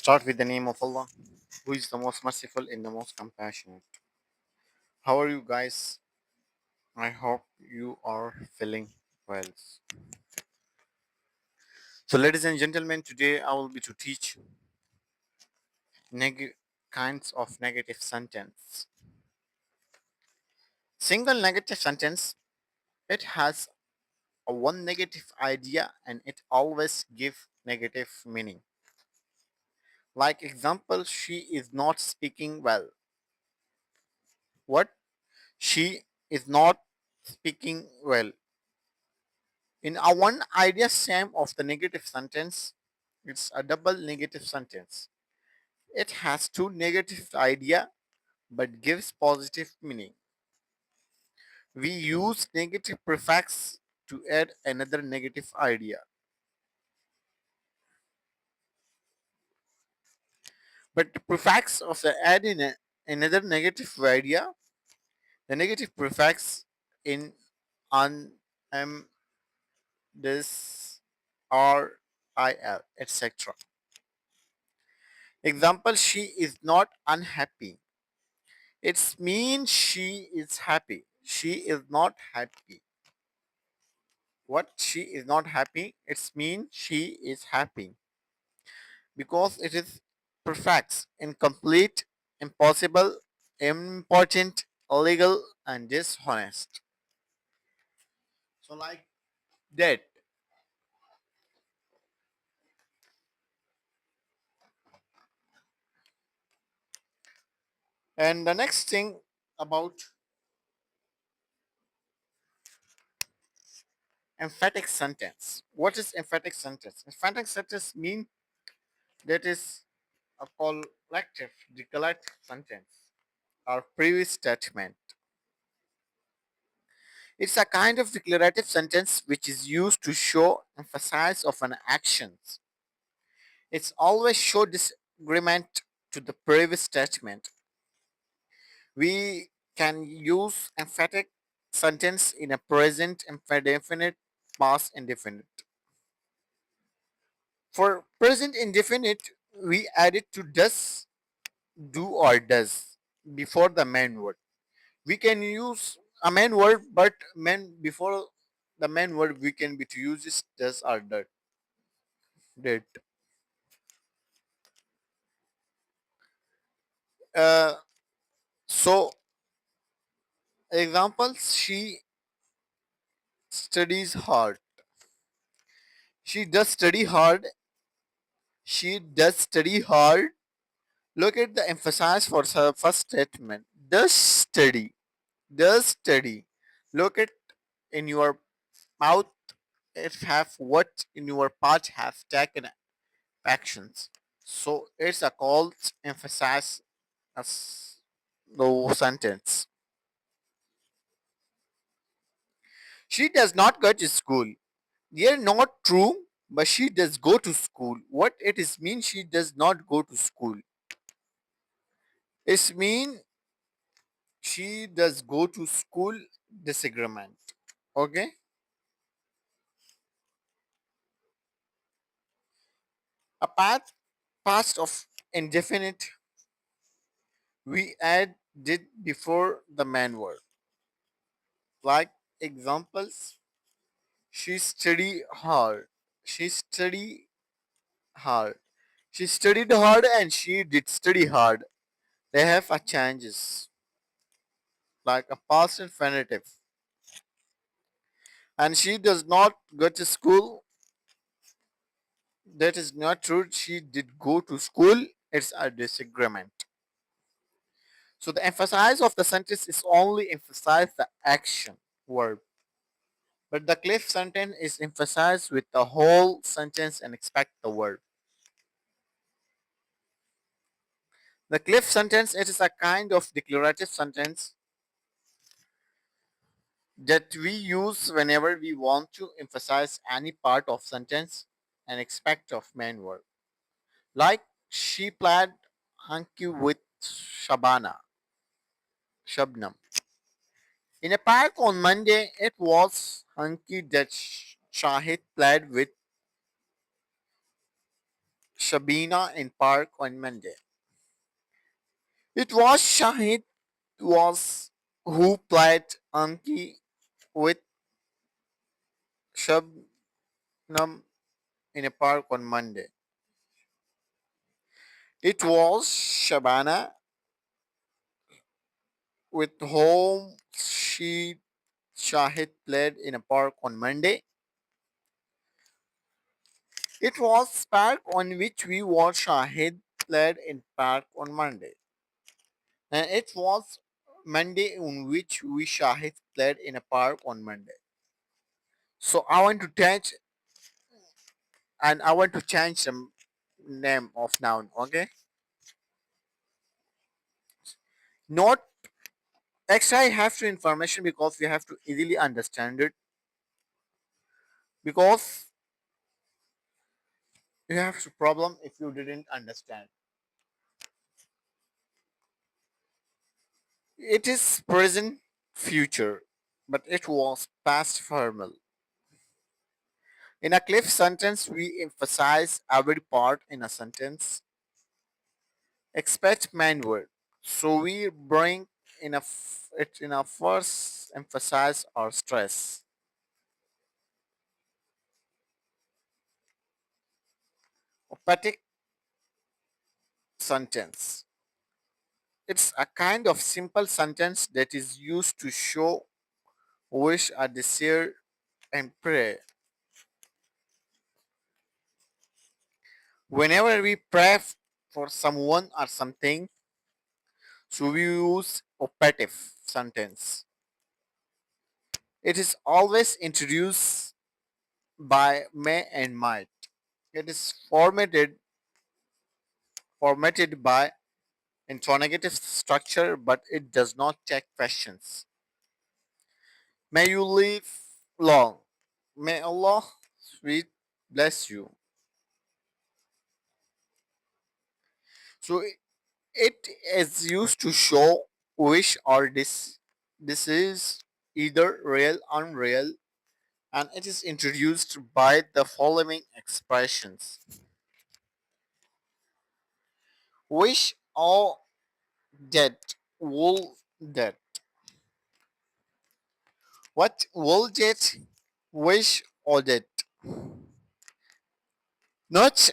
Start with the name of Allah, who is the most merciful and the most compassionate. How are you guys? I hope you are feeling well. So, ladies and gentlemen, today I will be to teach kinds of negative sentence. Single negative sentence, it has a one negative idea and it always give negative meaning. Like example, she is not speaking well. What? She is not speaking well. In our one idea same of the negative sentence, it's a double negative sentence. It has two negative idea but gives positive meaning. We use negative prefix to add another negative idea. But the prefix of the add in another negative idea, the negative prefix in un, am, this, r, il, etc. Example, she is not unhappy. It's mean she is happy. She is not happy. What she is not happy? It's mean she is happy. Because it is perfect, incomplete, impossible, important, illegal, and dishonest. So like that. And the next thing about emphatic sentence. What is emphatic sentence? Emphatic sentence mean that is a collective declarative sentence or previous statement. It's a kind of declarative sentence which is used to show emphasis of an action. It's always show disagreement to the previous statement. We can use emphatic sentence in a present, indefinite, past, indefinite. For present indefinite, we add it to does, do, or does before the main word. We can use a main word, but main before the main word we can be to use is does or did. Uh, so examples: she studies hard. She does study hard. She does study hard. Look at the emphasis for the first statement. Does study. Does study. Look at in your mouth. It have what in your part have taken actions. So it's a called emphasize as the sentence. She does not go to school. They are not true, but she does go to school. What it is mean she does not go to school. It's mean she does go to school disagreement. Okay? A past of indefinite we add did before the main word. Like examples, she study hard. She study hard. She studied hard and she did study hard. They have a changes like a past infinitive. And she does not go to school. That is not true. She did go to school. It's a disagreement. So the emphasis of the sentence is only emphasize the action verb. But the cliff sentence is emphasized with the whole sentence and expect the verb. The cliff sentence it is a kind of declarative sentence that we use whenever we want to emphasize any part of sentence and expect of main verb. Like she played hanky with Shabnam. In a park on Monday, it was hanky that Shahid played with Shabina in park on Monday. It was Shahid was who played Anki with Shabnam in a park on Monday. It was Shabana with whom she Shahid played in a park on Monday. It was park on which we watched Shahid played in park on Monday. And it was Monday on which we Shahid played in a park on Monday. So I want to change and I want to change the name of noun. Okay. Not extra I have to information because we have to easily understand it because you have to problem if you didn't understand. It is present future, but it was past formal. In a cliff sentence, we emphasize every part in a sentence, except main word. So we bring it in a first emphasize or stress. Opatic sentence. It's a kind of simple sentence that is used to show wish, a desire, and pray. Whenever we pray for someone or something, so we use operative sentence. It is always introduced by may and might. It is formatted by interrogative structure, but it does not take questions. May you live long. May Allah sweet bless you. So it is used to show wish or this is either real or unreal, and it is introduced by the following expressions: wish or that will that. What will that wish or that? Note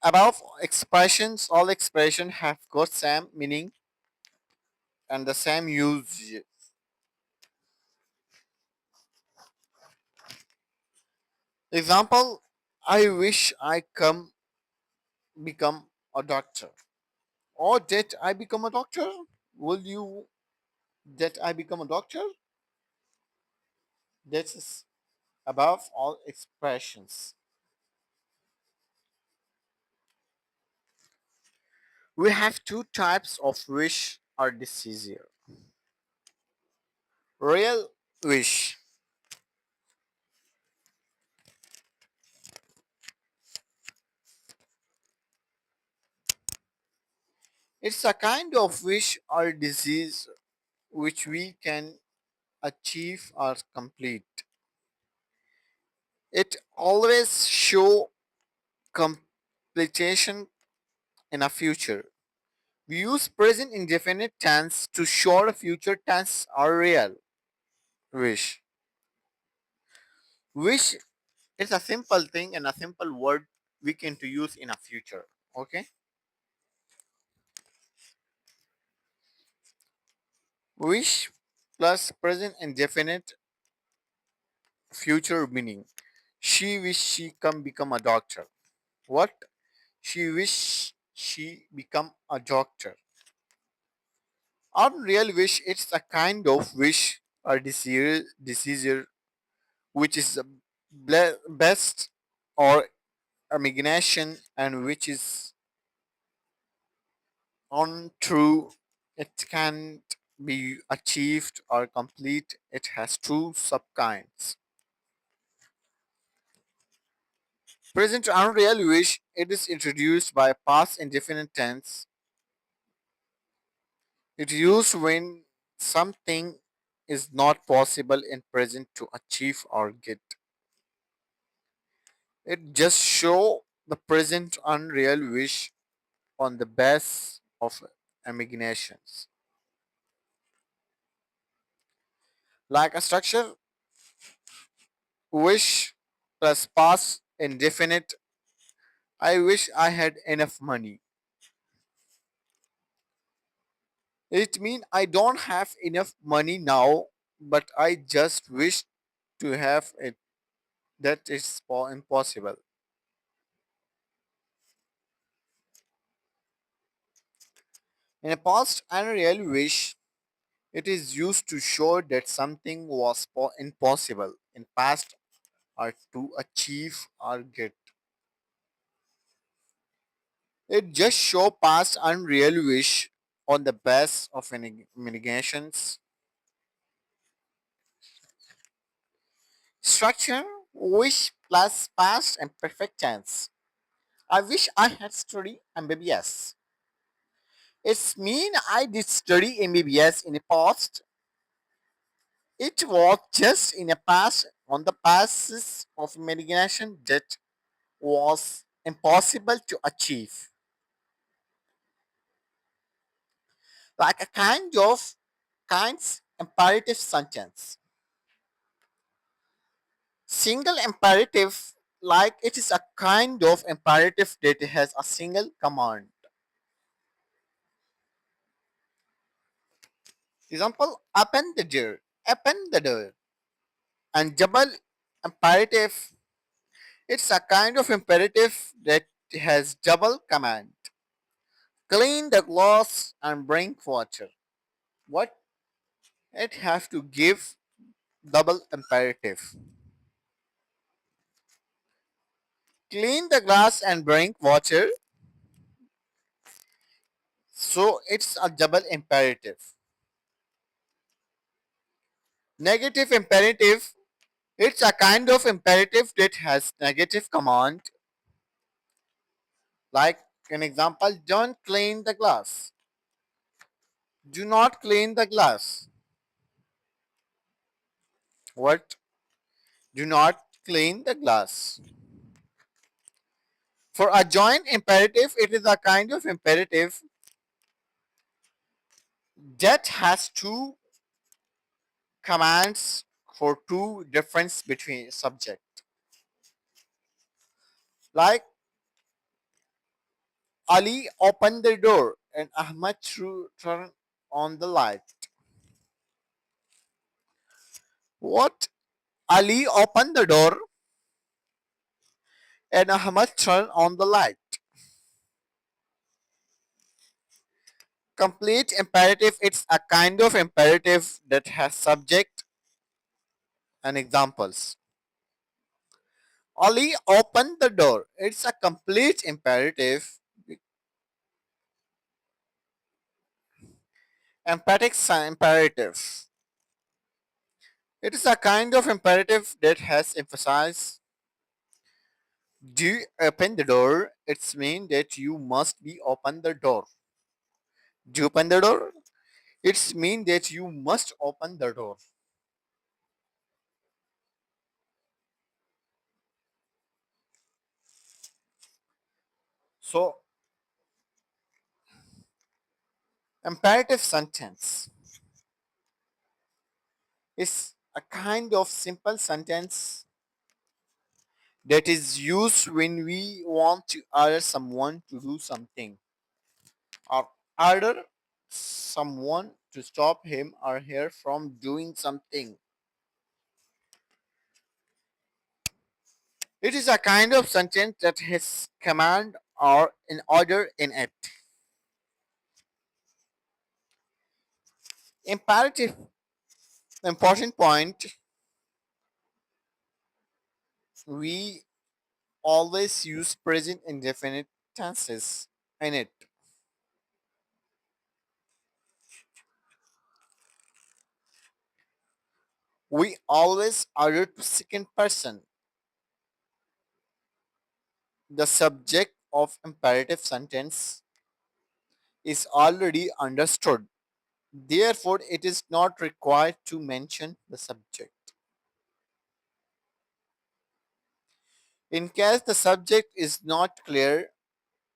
above expressions, all expressions have got same meaning and the same use. Example: I wish I come become a doctor. Or did I become a doctor? Will you that I become a doctor? That is above all expressions. We have two types of wish or desire. Real wish. It's a kind of wish or disease which we can achieve or complete. It always show completion in a future. We use present indefinite tense to show a future tense or real wish. Wish is a simple thing and a simple word we can to use in a future. Okay. Wish plus present indefinite future meaning. She wish she can become a doctor. What? She wish she become a doctor. Unreal wish, it's a kind of wish or desire which is the best or imagination and which is untrue. It can't be achieved or complete. It has two subkinds. Present unreal wish, it is introduced by past indefinite tense. It is used when something is not possible in present to achieve or get. It just show the present unreal wish on the base of imaginations. Like a structure wish plus past indefinite. I wish I had enough money. It means I don't have enough money now, but I just wish to have it. That is impossible. In a past unreal wish, it is used to show that something was impossible in past or to achieve or get. It just show past unreal wish on the base of mitigations. Structure wish plus past and perfect tense. I wish I had studied MBBS. It's mean I did study MBBS in the past. It was just in the past on the basis of mitigation that was impossible to achieve. Like a kinds imperative sentence. Single imperative, like it is a kind of imperative that has a single command. Example, open the door, open the door. And double imperative, it's a kind of imperative that has double command. Clean the glass and bring water. What? It has to give double imperative. Clean the glass and bring water. So it's a double imperative. Negative imperative, it's a kind of imperative that has negative command. Like an example, don't clean the glass. Do not clean the glass. What? Do not clean the glass. For a joint imperative, it is a kind of imperative that has two commands for two difference between subject. Like Ali opened the door and Ahmad turned on the light. What? Ali opened the door and Ahmad turned on the light. Complete imperative, it's a kind of imperative that has subject and examples. Ali opened the door. It's a complete imperative. Emphatic imperative. It is a kind of imperative that has emphasized. Do you open the door? It's mean that you must be open the door. Do you open the door? It's mean that you must open the door. So imperative sentence is a kind of simple sentence that is used when we want to order someone to do something or order someone to stop him or her from doing something. It is a kind of sentence that has command or an order in it. Imperative, important point, we always use present indefinite tenses in it. We always order to second person. The subject of imperative sentence is already understood. Therefore, it is not required to mention the subject. In case the subject is not clear,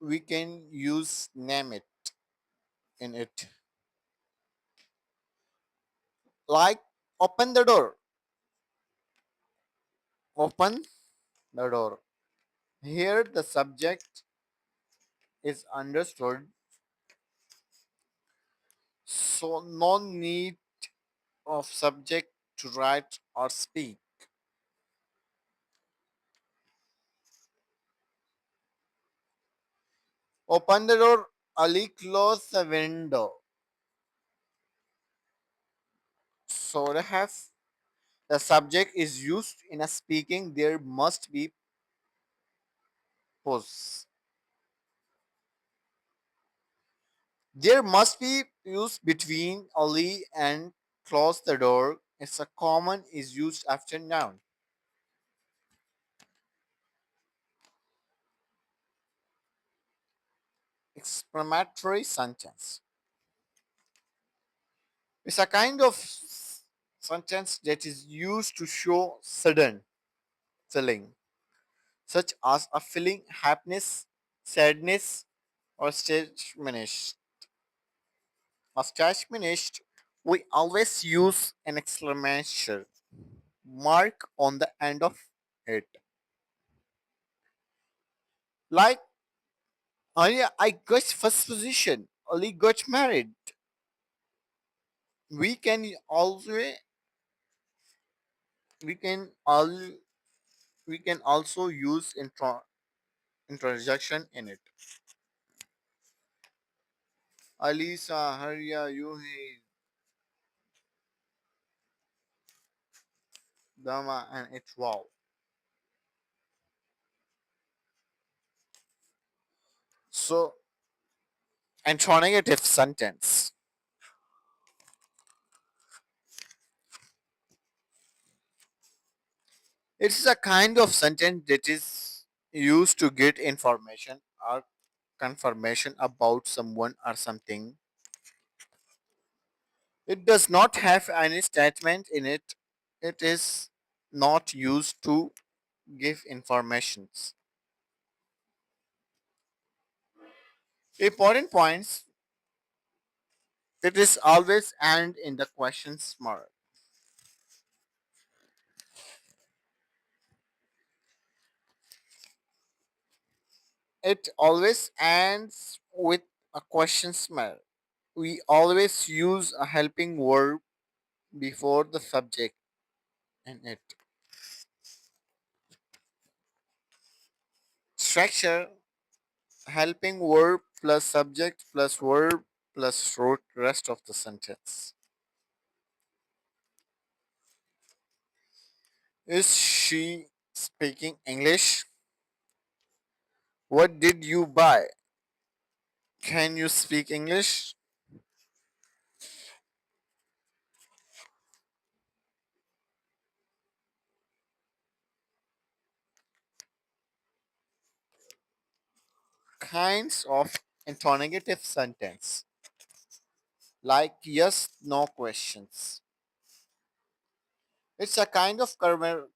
we can use name it in it. Like open the door. Open the door. Here the subject is understood, so no need of subject to write or speak. Open the door. Ali close the window. So they have the subject is used in a speaking. There must be pause. There must be use between Ali and close the door. It's a common is used after noun. Exclamatory sentence. It's a kind of sentence that is used to show sudden feeling, such as a feeling happiness, sadness, or stage finished, we always use an exclamation mark on the end of it. Like, I got first position, Ali got married. We can always we can all we can also use interjection in it. Alisa, Harya, Yuhi, Dama, and it's wow. So, interrogative sentence. It's a kind of sentence that is used to get information or confirmation about someone or something. It does not have any statement in it. It is not used to give informations. Important points. It is always and in the questions mark. It always ends with a question mark. We always use a helping verb before the subject in it. Structure helping verb plus subject plus verb plus rest of the sentence. Is she speaking English? What did you buy? Can you speak English? Kinds of interrogative sentence like yes no questions. It's a kind of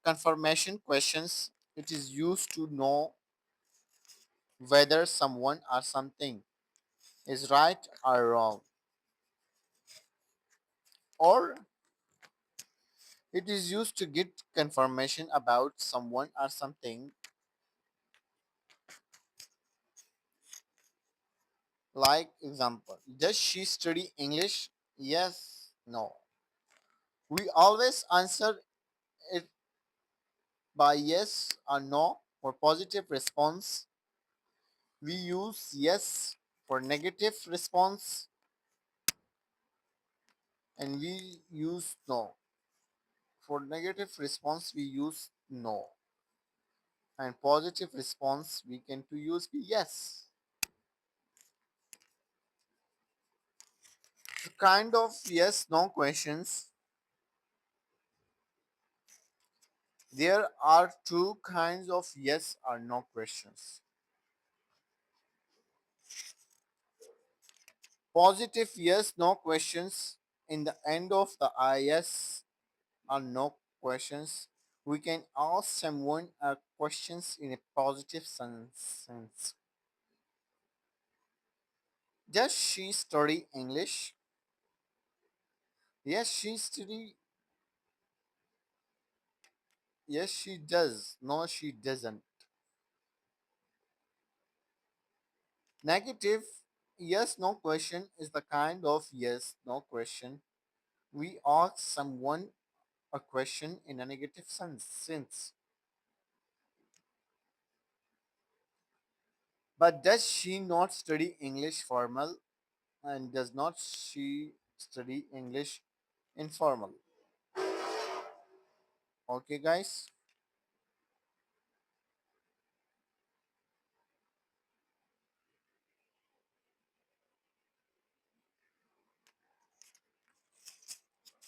confirmation questions. It is used to know whether someone or something is right or wrong, or it is used to get confirmation about someone or something. Like example, does she study English? Yes, no. We always answer it by yes or no for positive response. We use yes for negative response, and we use no. For negative response we use no, and positive response we can to use yes. So kind of yes no questions. There are two kinds of yes or no questions. Positive yes no questions in the end of the yes or no questions. We can ask someone questions in a positive sense. Does she study English? Yes, she study. Yes, she does. No, she doesn't. Negative yes no question is the kind of yes no question. We ask someone a question in a negative sense. But does she not study English formal and does not she study English informal? Okay, guys.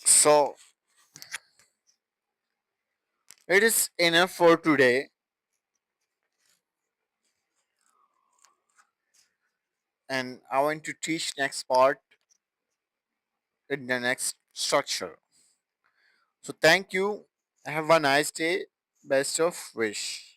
So it is enough for today, and I want to teach next part in the next structure. So thank you. Have a nice day. Best of wish.